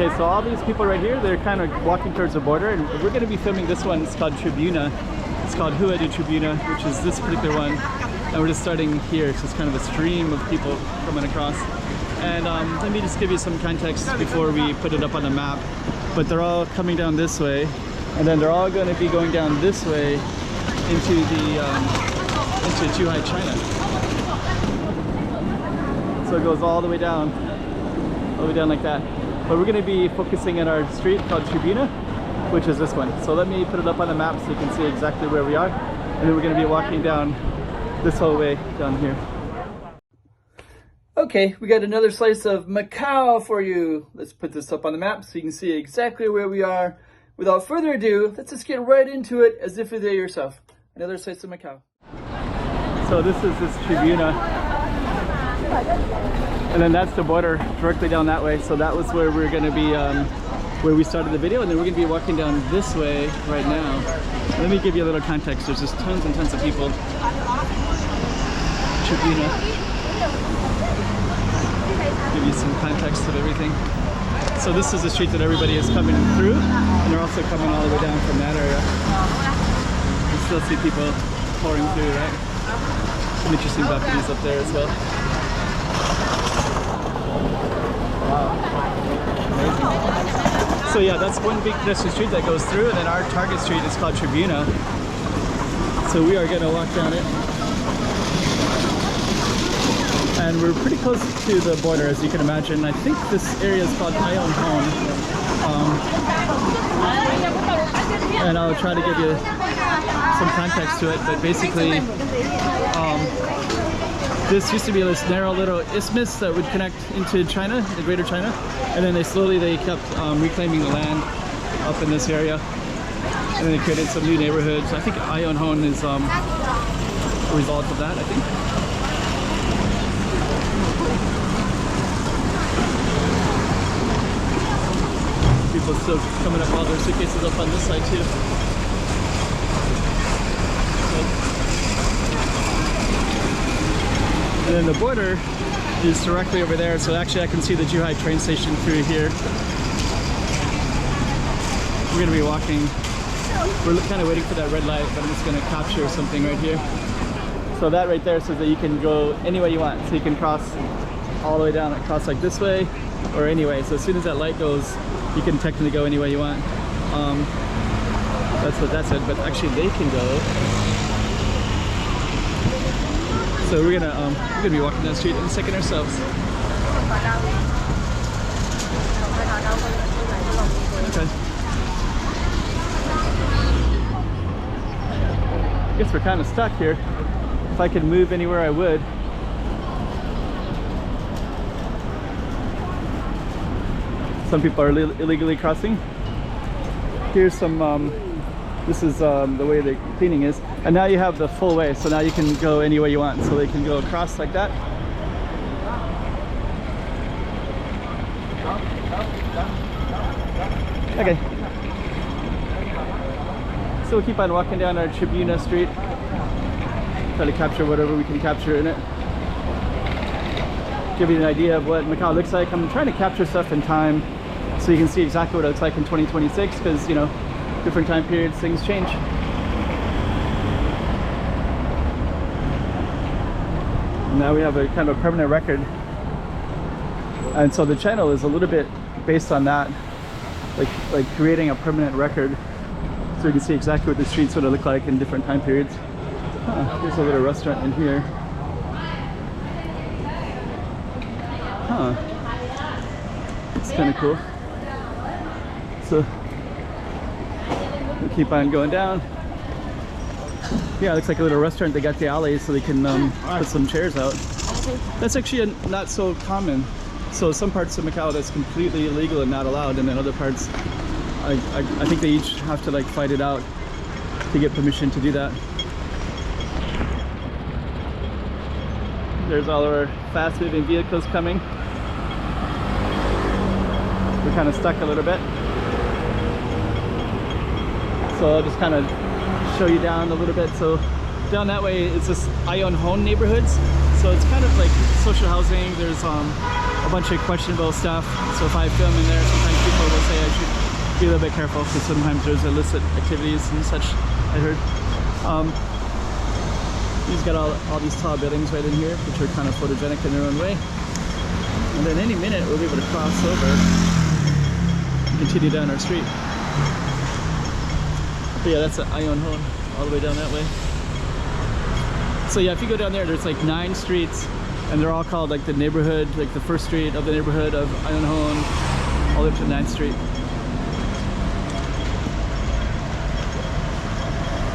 Okay, so all these people right here, they're kind of walking towards the border, and we're going to be filming this one. It's called Tribuna. It's called Rua da Tribuna, which is this particular one. And we're just starting here, so it's kind of a stream of people coming across. And let me just give you some context before we put it up on the map. But they're all coming down this way, and then they're all going to be going down this way into the into Zhuhai, China. So it goes all the way down like that. But we're going to be focusing on our street called Tribuna, which is this one. So let me put it up on the map so you can see exactly where we are. And then we're going to be walking down this whole way down here. Okay, we got another slice of Macau for you. Let's put this up on the map so you can see exactly where we are. Without further ado, let's just get right into it as if you're there yourself. Another slice of Macau. So this is this Tribuna. And then that's the border directly down that way. So that was where we're going to be, where we started the video. And then we're going to be walking down this way right now. Let me give you a little context. There's just tons and tons of people. Tribuna. Give you some context of everything. So this is the street that everybody is coming through. And they're also coming all the way down from that area. You still see people pouring through, right? Some interesting balconies up there as well. Wow. Amazing. So yeah, that's one big pedestrian street that goes through, and then our target street is called Tribuna. So we are going to walk down it. And we're pretty close to the border, as you can imagine. I think this area is called Ion Home. And I'll try to give you some context to it, but basically this used to be this narrow little isthmus that would connect into China, the greater China, and then they kept reclaiming the land up in this area, and then they created some new neighborhoods. I think Ion Hon is a result of that, I think. People still coming up all their suitcases up on this side too. And then the border is directly over there, so actually I can see the Zhuhai train station through here. We're going to be walking. We're kind of waiting for that red light, but I'm just going to capture something right here. So that right there says that you can go any way you want. So you can cross all the way down, cross like this way, or any way. So as soon as that light goes, you can technically go any way you want. That's what that said, but actually they can go. So we're gonna be walking down the street in a second ourselves. Okay. I guess we're kind of stuck here. If I could move anywhere, I would. Some people are illegally crossing. Here's some, this is the way the cleaning is. And now you have the full way, so now you can go any way you want. So they can go across like that. Okay. So we'll keep on walking down our Tribuna street. Try to capture whatever we can capture in it. Give you an idea of what Macau looks like. I'm trying to capture stuff in time so you can see exactly what it looks like in 2026, because, you know, different time periods, things change. Now we have a kind of a permanent record, and so the channel is a little bit based on that, like creating a permanent record, so you can see exactly what the streets would look like in different time periods. There's a little restaurant in here. It's kind of cool. So we'll keep on going down. Yeah, it looks like a little restaurant. They got the alley so they can put some chairs out. That's actually not so common. So some parts of Macau that's completely illegal and not allowed, and then other parts, I think they each have to like fight it out to get permission to do that. There's all of our fast-moving vehicles coming. We're kind of stuck a little bit. So I'll just kind of show you down a little bit. So down that way, it's just Ion Hon neighborhoods. So So it's kind of like social housing. There's a bunch of questionable stuff. So if I film in there, sometimes people will say I should be a little bit careful because sometimes there's illicit activities and such, I heard. He's got all these tall buildings right in here, which are kind of photogenic in their own way. And then any minute we'll be able to cross over and continue down our street. But yeah, that's Ion Hon, all the way down that way. So yeah, if you go down there, there's like 9 streets, and they're all called like the neighborhood, like the first street of the neighborhood of Ion Hon, all the way up to 9th Street.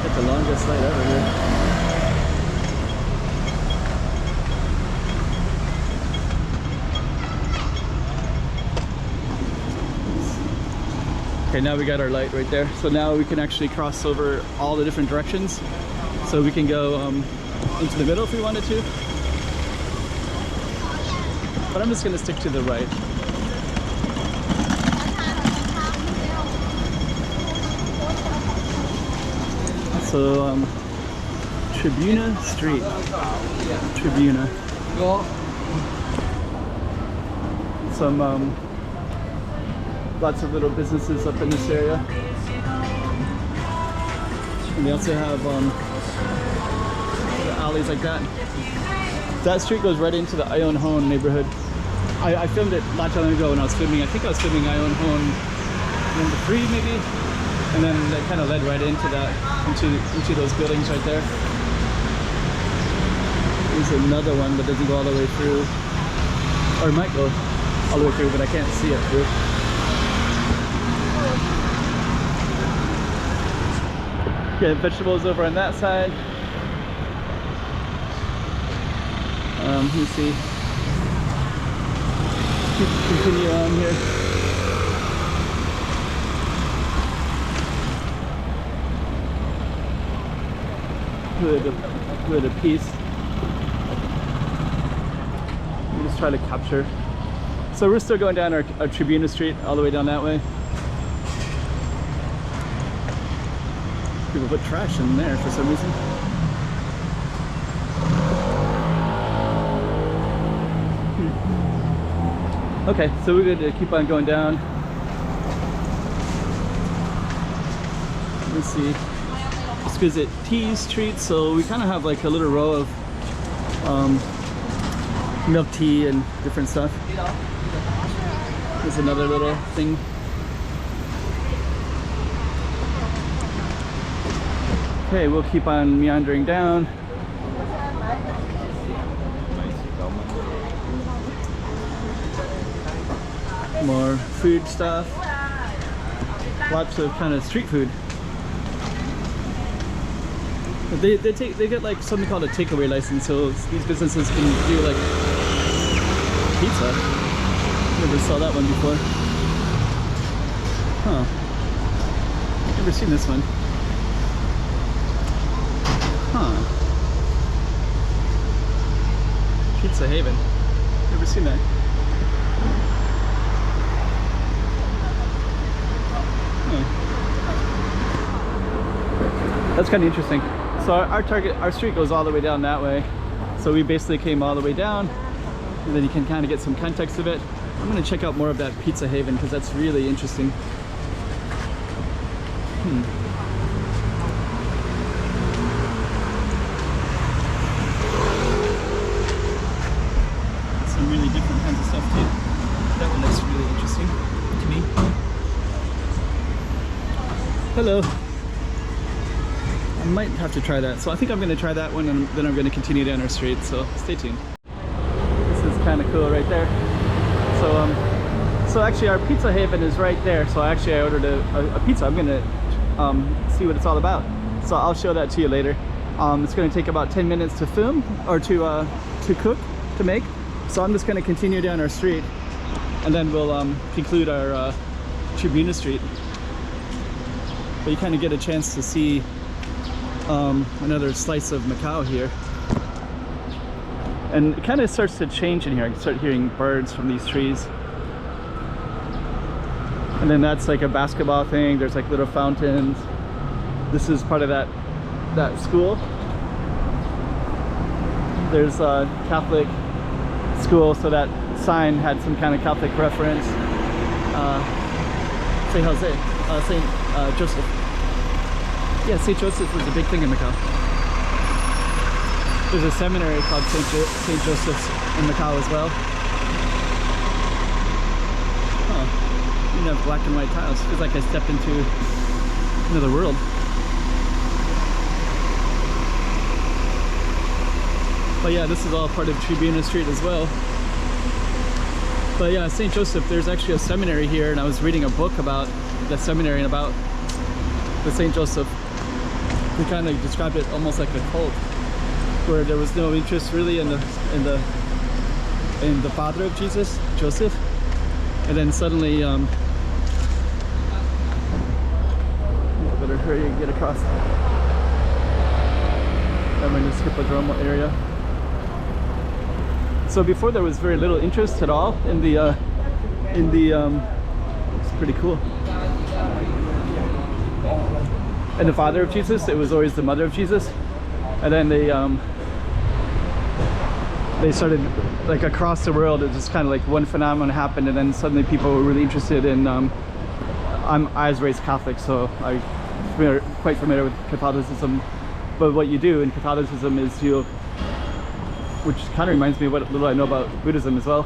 Got the longest light ever here. Okay, now we got our light right there. So now we can actually cross over all the different directions. So we can go into the middle if we wanted to. But I'm just going to stick to the right. So, Tribuna Street. Tribuna. Some, lots of little businesses up in this area. And they also have, alleys like that. That street goes right into the Ion Hon neighborhood. I filmed it not too long ago when I was filming. I think I was filming Ion Hon number 3 maybe, and then that kind of led right into that, into those buildings right there. There's another one that doesn't go all the way through, or it might go all the way through, but I can't see it through. Okay, vegetables over on that side. Let me see. Continue on here. Good a piece. Let me just try to capture. So we're still going down our Tribuna Street, all the way down that way. People put trash in there for some reason. Okay, so we're going to keep on going down. Let's see. Let's visit Tea Street. So we kind of have like a little row of milk tea and different stuff. There's another little thing. Okay, we'll keep on meandering down. More food stuff. Lots of kind of street food. But they get like something called a takeaway license, so these businesses can do like pizza. Never saw that one before. Huh. Never seen this one. Huh. Pizza Haven. Never seen that. That's kind of interesting. So our street goes all the way down that way. So we basically came all the way down, and then you can kind of get some context of it. I'm going to check out more of that Pizza Haven because that's really interesting. Some really different kinds of stuff too. That one looks really interesting to me. Hello. I might have to try that. So I think I'm going to try that one, and then I'm going to continue down our street. So stay tuned. This is kind of cool right there. So actually our Pizza Haven is right there. So actually I ordered a pizza. I'm going to see what it's all about. So I'll show that to you later. It's going to take about 10 minutes to film or to cook, to make. So I'm just going to continue down our street, and then we'll conclude our Tribuna Street. But you kind of get a chance to see another slice of Macau here, and it kind of starts to change in here. I can start hearing birds from these trees, and then that's like a basketball thing. There's like little fountains. This is part of that school. there's a Catholic school, so that sign had some kind of Catholic reference. Saint Jose, Saint Joseph. Yeah, Saint Joseph was a big thing in Macau. There's a seminary called Saint Joseph's in Macau as well. Oh, you have black and white tiles. Feels like I stepped into another world. But yeah, this is all part of Tribuna Street as well. But yeah, St. Joseph, there's actually a seminary here, and I was reading a book about the seminary and about the St. Joseph. They kind of described it almost like a cult, where there was no interest really in the father of Jesus, Joseph, and then suddenly I better hurry and get across. I'm in this hippodromal area. So before there was very little interest at all in the it's pretty cool. And the father of Jesus, it was always the mother of Jesus. And then they started, like, across the world, it just kind of like one phenomenon happened, and then suddenly people were really interested in I was raised Catholic, so I'm quite familiar with Catholicism. But what you do in Catholicism is which kind of reminds me of what little I know about Buddhism as well,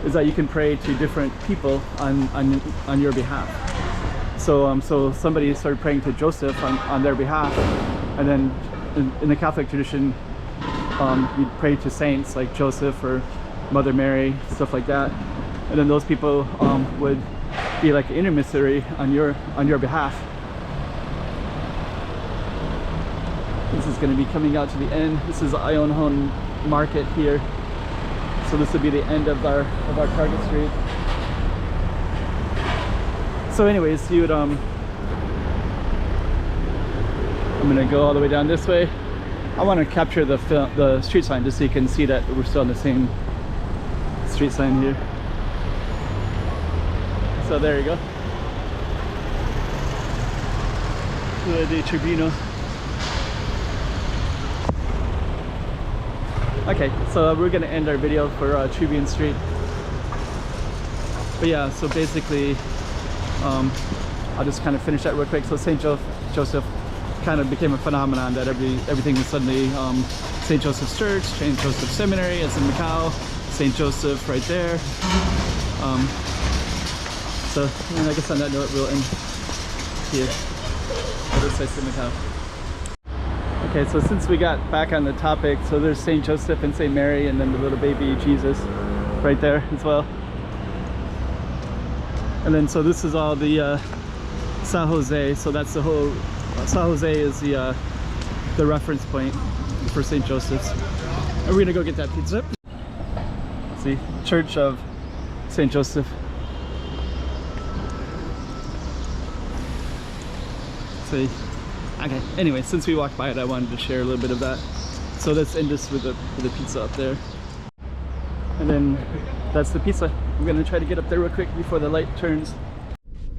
is that you can pray to different people on your behalf. So so somebody started praying to Joseph on their behalf, and then in the Catholic tradition, you'd pray to saints like Joseph or Mother Mary, stuff like that, and then those people would be like an intermediary on your behalf. This is going to be coming out to the end. This is Ionhon Market here, so this would be the end of our Target Street. So anyways, you would I'm gonna go all the way down this way. I want to capture the street sign just so you can see that we're still on the same street sign here. So there you go, Rua da Tribuna. Okay, so we're gonna end our video for Tribune Street. But yeah, so basically, I'll just kind of finish that real quick. So St. Joseph kind of became a phenomenon that everything was suddenly St. Joseph's Church, St. Joseph's Seminary, as in Macau, St. Joseph right there. So I guess on that note, we'll end here. This place in Macau. Okay, so since we got back on the topic, so there's St. Joseph and St. Mary, and then the little baby Jesus right there as well. And then so this is all the San Jose, so that's the whole, San Jose is the reference point for St. Joseph's. And we're gonna go get that pizza. See, Church of St. Joseph. See. Okay, anyway, since we walked by it, I wanted to share a little bit of that. So let's end this with the pizza up there. And then that's the pizza. I'm gonna try to get up there real quick before the light turns.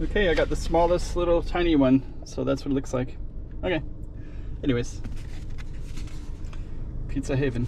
Okay, I got the smallest little tiny one, so that's what it looks like. Okay, anyways, Pizza Haven.